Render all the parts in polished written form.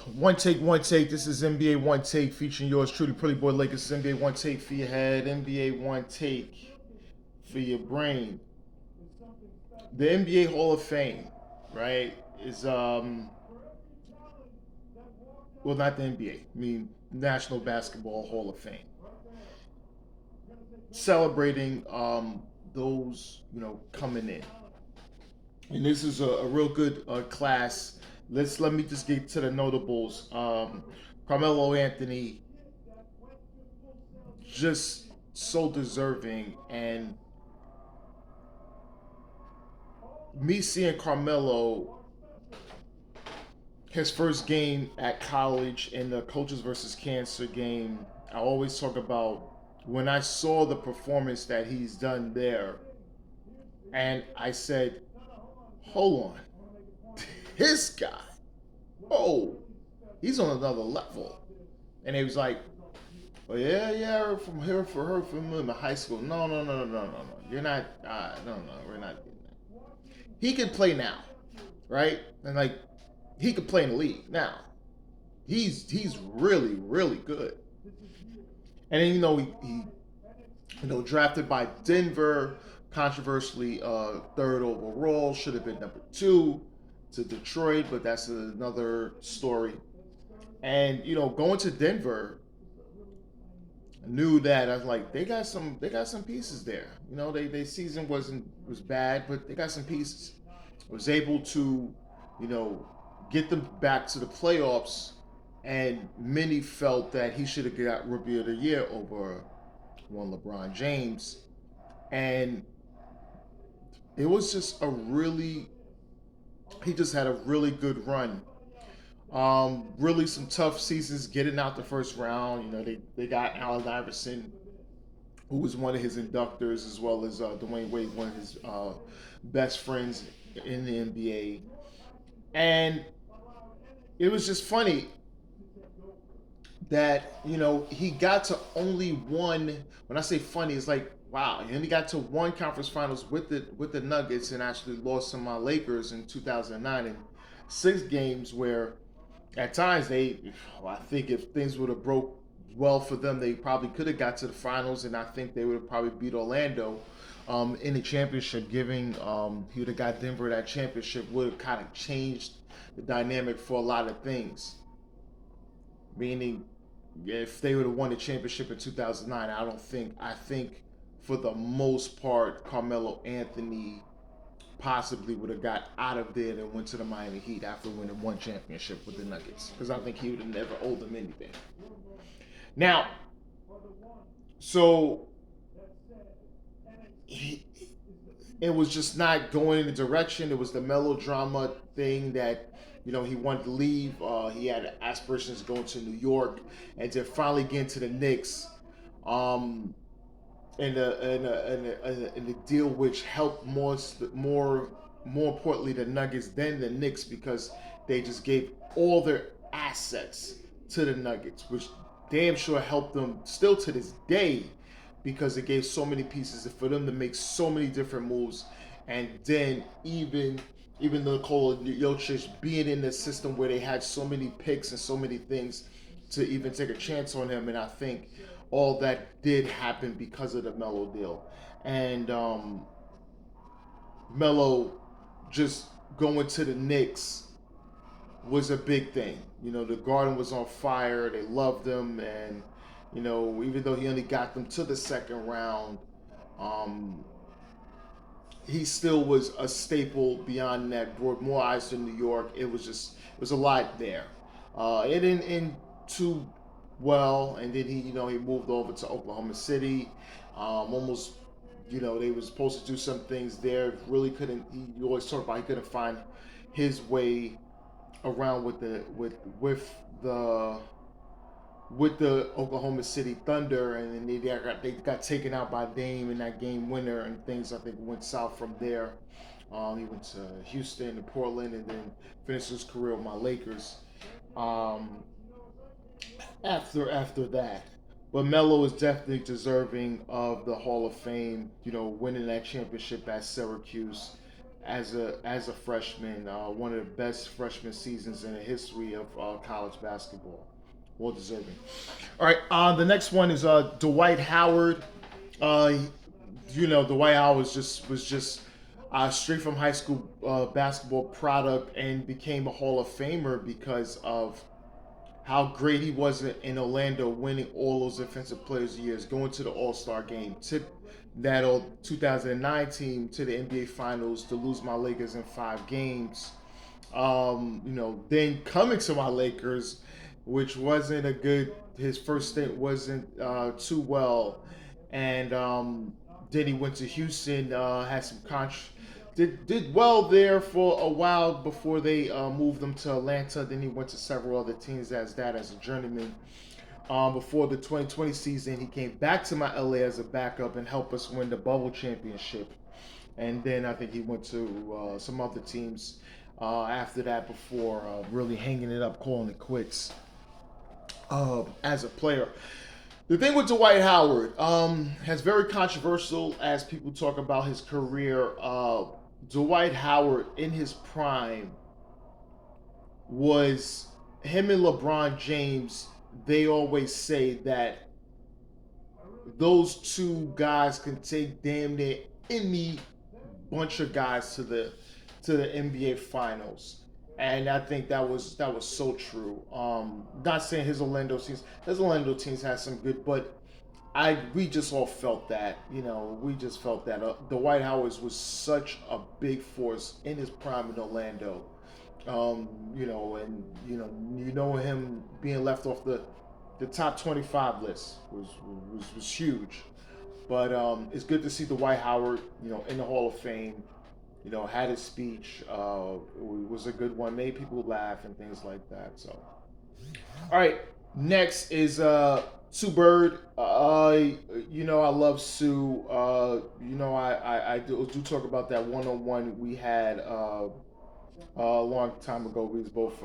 One take, one take. This is NBA One Take featuring yours truly, Pretty Boy Lakers. NBA One Take for your head, NBA One Take for your brain. The NBA Hall of Fame, right, is well, not the NBA. I mean National Basketball Hall of Fame, celebrating those coming in, and this is a real good class. Let me just get to the notables. Carmelo Anthony, just so deserving, and me seeing Carmelo his first game at college in the coaches versus cancer game, I always talk about when I saw the performance that he's done there, and I said, hold on, this guy, oh, he's on another level. And he was like, oh, yeah, from here for her from him in high school. No. You're not, no, we're not getting that. He can play now, right? And like, he could play in the league now. He's really really good. And then he drafted by Denver, controversially third overall, should have been number two to Detroit, but that's another story. And going to Denver, I knew that I was like they got some pieces there. They season was bad, but they got some pieces. Was able to, you know, get them back to the playoffs, and many felt that he should have got Rookie of the Year over one LeBron James, and it was just a really he just had a really good run. Really some tough seasons getting out the first round. They got Allen Iverson, who was one of his inductors, as well as Dwayne Wade, one of his best friends in the NBA. And it was just funny that he got to only one. When I say funny, it's like wow, he only got to one conference finals with the Nuggets, and actually lost to my Lakers in 2009 in 6 games where at times I think if things would have broke well for them, they probably could have got to the finals, and I think they would have probably beat Orlando in the championship. Giving he would have got Denver that championship would have kind of changed the dynamic for a lot of things. Meaning, if they would have won the championship in 2009, I think for the most part, Carmelo Anthony possibly would have got out of there and went to the Miami Heat after winning one championship with the Nuggets, because I think he would have never owed them anything. Now, so he, it was just not going in the direction. It was the melodrama thing that he wanted to leave. He had aspirations to go to New York, and to finally get into the Knicks. Um, and the deal which helped more importantly the Nuggets than the Knicks, because they just gave all their assets to the Nuggets, which damn sure helped them still to this day, because it gave so many pieces for them to make so many different moves. And then even though Nikola Jokic being in the system where they had so many picks and so many things to even take a chance on him, and I think all that did happen because of the Melo deal. And Melo just going to the Knicks was a big thing. The Garden was on fire. They loved him, and even though he only got them to the second round, um, he still was a staple beyond that. Brought more eyes to New York. It was a lot there. It didn't end too well, and then he moved over to Oklahoma City. Almost, they were supposed to do some things there. Really couldn't. He always talked about he couldn't find his way around the with the Oklahoma City Thunder, and then they got taken out by Dame in that game winner, and things I think went south from there. He went to Houston and Portland, and then finished his career with my Lakers. Um, after that, but Melo is definitely deserving of the Hall of Fame. Winning that championship at Syracuse, as a freshman. One of the best freshman seasons in the history of college basketball. Well deserving. All right. The next one is Dwight Howard. Uh, Dwight Howard was just straight from high school basketball product and became a Hall of Famer because of how great he was in Orlando, winning all those Defensive Players of the Years, going to the All Star game, took that old 2009 team to the NBA Finals to lose my Lakers in 5 games. Then coming to my Lakers, which wasn't a good. His first stint wasn't too well, and then he went to Houston. Had some did well there for a while before they moved him to Atlanta. Then he went to several other teams as a journeyman. Before the 2020 season, he came back to my LA as a backup and helped us win the bubble championship. And then I think he went to some other teams after that before really hanging it up, calling it quits as a player. The thing with Dwight Howard has very controversial as people talk about his career. Dwight Howard in his prime was him and LeBron James. They always say that those two guys can take damn near any bunch of guys to the NBA Finals, and I think that was so true. Not saying his Orlando teams had some good, but we just all felt that, we just felt that the White Howard was such a big force in his prime in Orlando. And him being left off the top 25 list was huge. But it's good to see the Dwight Howard, in the Hall of Fame. Had his speech. Was a good one. Made people laugh and things like that. So, all right. Next is Sue Bird. I love Sue. I do talk about that one-on-one we had a long time ago. We was both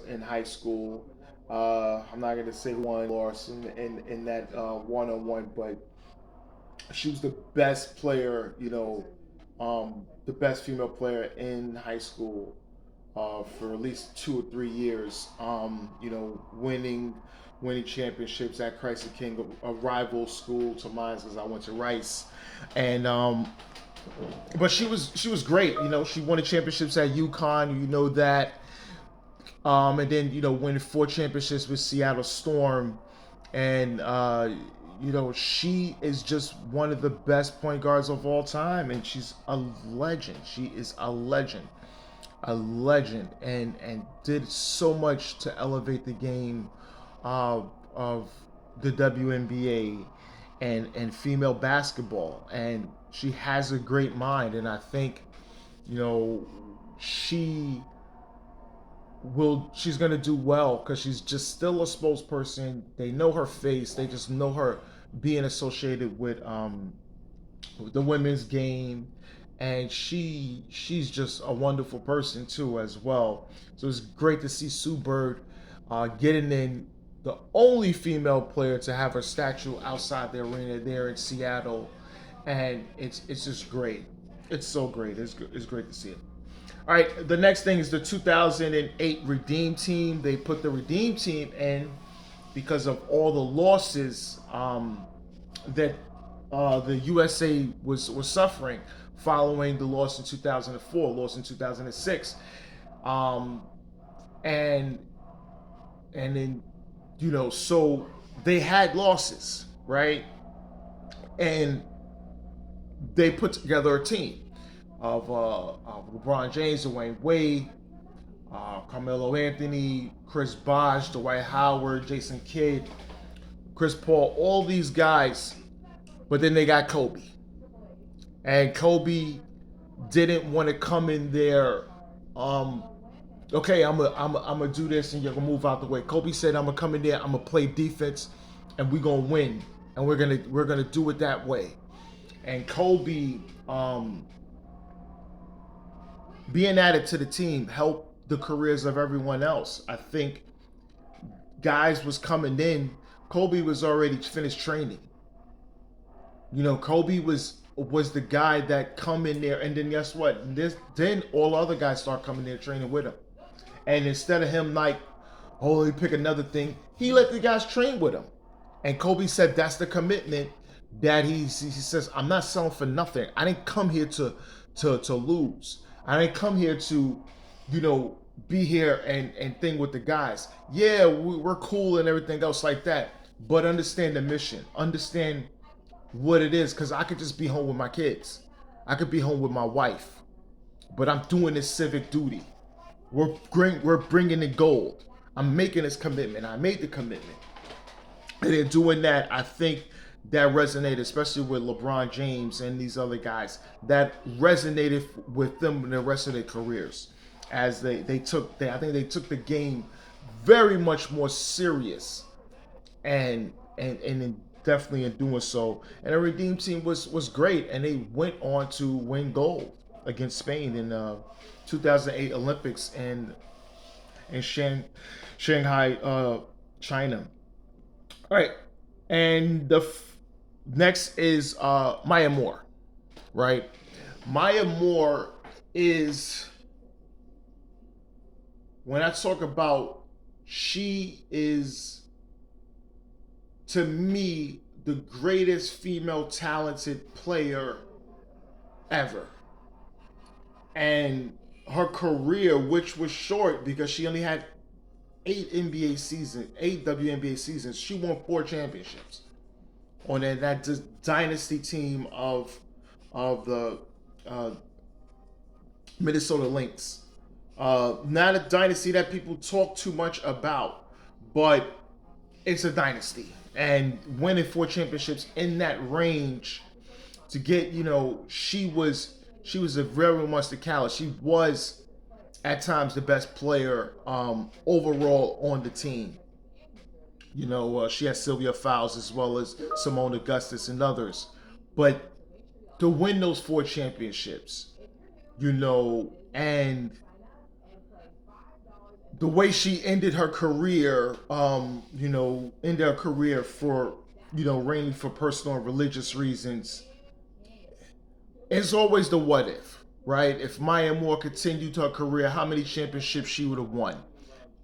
in high school. I'm not gonna say one lost in that one-on-one, but she was the best player. The best female player in high school for at least 2 or 3 years. Winning championships at Christ the King, a rival school to mine because I went to Rice, and but she was great. She won the championships at UConn. You know that, and then winning 4 championships with Seattle Storm, and she is just one of the best point guards of all time, and she's a legend. She is a legend, and did so much to elevate the game of the WNBA and female basketball. And she has a great mind, and I think she she's gonna do well because she's just still a spokesperson. They know her face. They just know her being associated with the women's game, and she's just a wonderful person too as well. So it's great to see Sue Bird getting in, the only female player to have her statue outside the arena there in Seattle, and it's just great. It's so great. It's great to see it. All right, the next thing is the 2008 Redeem Team. They put the Redeem Team in because of all the losses that the USA was suffering following the loss in 2004, loss in 2006, and then so they had losses, right? And they put together a team of LeBron James, Dwayne Wade, Carmelo Anthony, Chris Bosh, Dwight Howard, Jason Kidd, Chris Paul, all these guys. But then they got Kobe. And Kobe didn't want to come in there, okay, I'm gonna do this and you're gonna move out the way. Kobe said, I'm gonna come in there, I'm gonna play defense, and we're gonna win. And we're gonna do it that way. And Kobe being added to the team helped the careers of everyone else. I think guys was coming in. Kobe was already finished training. Kobe was was the guy that come in there, and then guess what? Then all other guys start coming there training with him, and instead of him like, oh, he pick another thing, he let the guys train with him. And Kobe said that's the commitment that he says, I'm not selling for nothing. I didn't come here to lose. I didn't come here to, you know, be here and thing with the guys. Yeah, we're cool and everything else like that. But understand the mission. Understand what it is. Because I could just be home with my kids. I could be home with my wife. But I'm doing this civic duty. We're bringing in gold. I'm making this commitment. I made the commitment. And in doing that, I think that resonated, especially with LeBron James and these other guys. That resonated with them in the rest of their careers, as I think they took the game very much more serious, and definitely in doing so. And the Redeem team was great, and they went on to win gold against Spain in 2008 Olympics in Shanghai, China. All right, and next is Maya Moore, right? Maya Moore is, when I talk about, she is, to me, the greatest female talented player ever. And her career, which was short because she only had 8 WNBA seasons, she won 4 championships on that dynasty team of the uh, Minnesota Lynx. Not a dynasty that people talk too much about, but it's a dynasty. And winning 4 championships in that range to get, she was a very much the caliber. She was at times the best player overall on the team. She has Sylvia Fowles as well as Simone Augustus and others. But to win those 4 championships, and the way she ended her career, ended her career for, mainly for personal and religious reasons, it's always the what if, right? If Maya Moore continued her career, how many championships she would have won?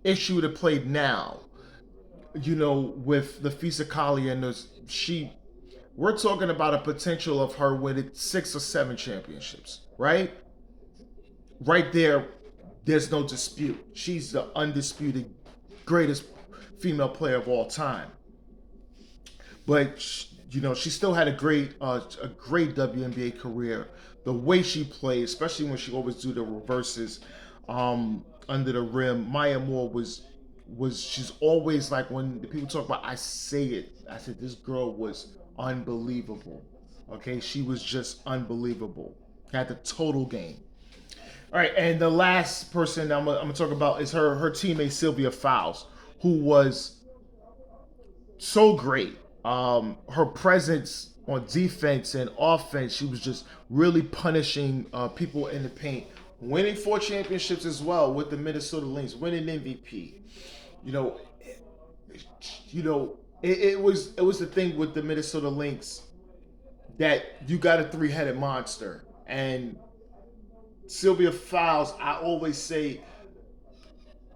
If she would have played now, with the Fisicali and we're talking about a potential of her winning 6 or 7 championships, right? Right there, there's no dispute. She's the undisputed greatest female player of all time. But she still had a great WNBA career. The way she played, especially when she always do the reverses under the rim, Maya Moore was she's always like, when the people talk about, I said this girl was unbelievable. Okay, she was just unbelievable. Had the total game. All right, and the last person I'm gonna talk about is her teammate Sylvia Fowles, who was so great. Her presence on defense and offense, she was just really punishing people in the paint. Winning 4 championships as well with the Minnesota Lynx, winning MVP. It was the thing with the Minnesota Lynx that you got a 3-headed monster. And Sylvia Fowles, I always say,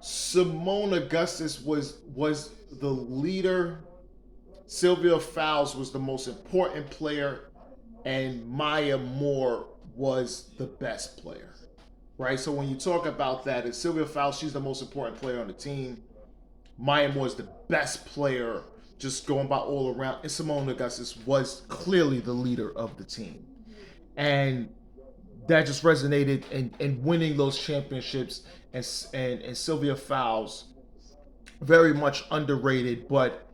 Simone Augustus was the leader. Sylvia Fowles was the most important player, and Maya Moore was the best player, right? So when you talk about that, it's Sylvia Fowles, she's the most important player on the team. Maya Moore is the best player, just going by all around. And Simone Augustus was clearly the leader of the team. And that just resonated in winning those championships. And Sylvia Fowles, very much underrated, but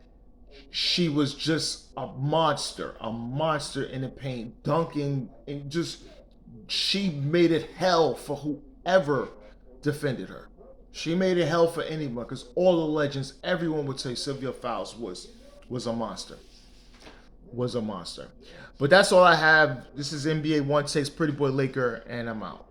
she was just a monster in the paint, dunking, and she made it hell for whoever defended her. She made it hell for anyone, because all the legends, everyone would say Sylvia Fowles was a monster. Was a monster. But that's all I have. This is NBA One Takes Pretty Boy Laker, and I'm out.